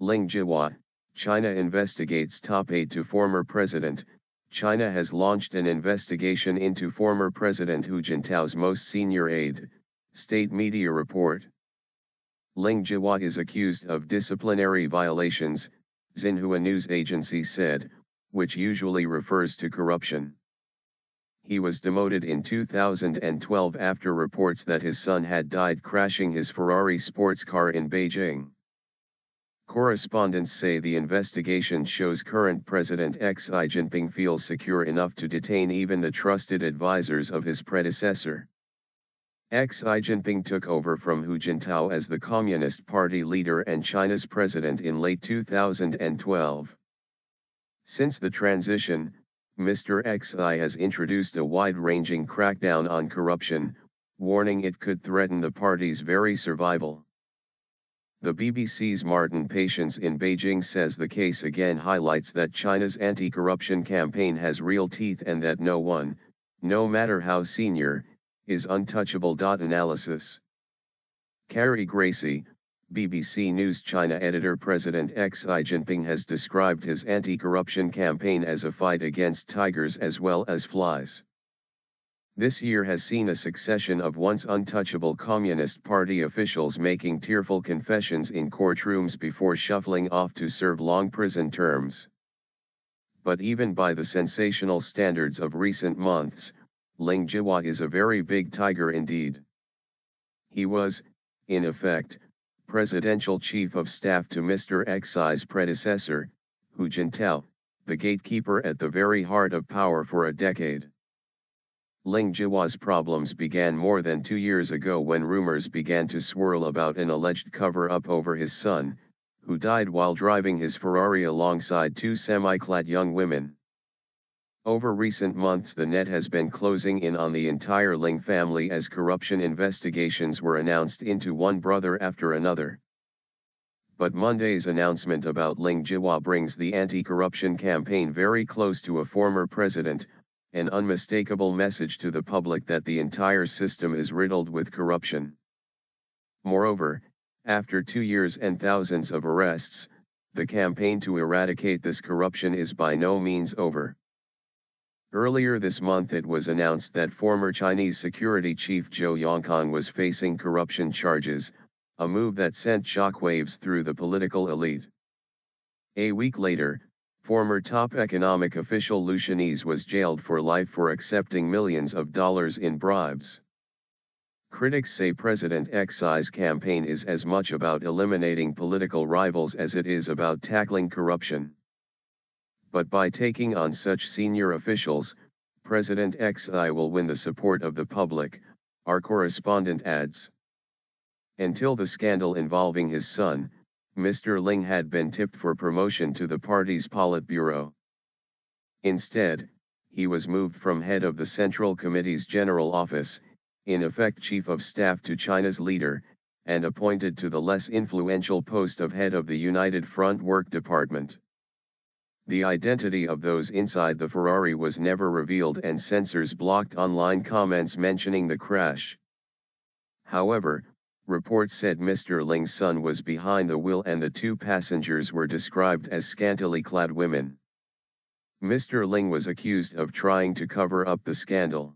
Ling Jihua, China investigates top aide to former president. China has launched an investigation into former President Hu Jintao's most senior aide, state media report. Ling Jihua is accused of disciplinary violations, Xinhua news agency said, which usually refers to corruption. He was demoted in 2012 after reports that his son had died crashing his Ferrari sports car in Beijing. Correspondents say the investigation shows current President Xi Jinping feels secure enough to detain even the trusted advisors of his predecessor. Xi Jinping took over from Hu Jintao as the Communist Party leader and China's president in late 2012. Since the transition, Mr. Xi has introduced a wide-ranging crackdown on corruption, warning it could threaten the party's very survival. The BBC's Martin Patience in Beijing says the case again highlights that China's anti-corruption campaign has real teeth and that no one, no matter how senior, is untouchable. Analysis. Carrie Gracie, BBC News China editor. President Xi Jinping has described his anti-corruption campaign as a fight against tigers as well as flies. This year has seen a succession of once untouchable Communist Party officials making tearful confessions in courtrooms before shuffling off to serve long prison terms. But even by the sensational standards of recent months, Ling Jihua is a very big tiger indeed. He was, in effect, presidential chief of staff to Mr. Xi's predecessor, Hu Jintao, the gatekeeper at the very heart of power for a decade. Ling Jihua's problems began more than 2 years ago when rumors began to swirl about an alleged cover-up over his son, who died while driving his Ferrari alongside 2 semi-clad young women. Over recent months the net has been closing in on the entire Ling family as corruption investigations were announced into one brother after another. But Monday's announcement about Ling Jihua brings the anti-corruption campaign very close to a former president, an unmistakable message to the public that the entire system is riddled with corruption. Moreover, after 2 years and thousands of arrests, the campaign to eradicate this corruption is by no means over. Earlier this month it was announced that former Chinese security chief Zhou Yongkang was facing corruption charges, a move that sent shockwaves through the political elite. A week later, former top economic official Liu Xianese was jailed for life for accepting millions of dollars in bribes. Critics say President Xi's campaign is as much about eliminating political rivals as it is about tackling corruption. But by taking on such senior officials, President Xi will win the support of the public, our correspondent adds. Until the scandal involving his son, Mr. Ling had been tipped for promotion to the party's Politburo. Instead, he was moved from head of the Central Committee's General Office, in effect chief of staff to China's leader, and appointed to the less influential post of head of the United Front Work Department. The identity of those inside the Ferrari was never revealed and censors blocked online comments mentioning the crash. However, reports said Mr. Ling's son was behind the wheel and the 2 passengers were described as scantily clad women. Mr. Ling was accused of trying to cover up the scandal.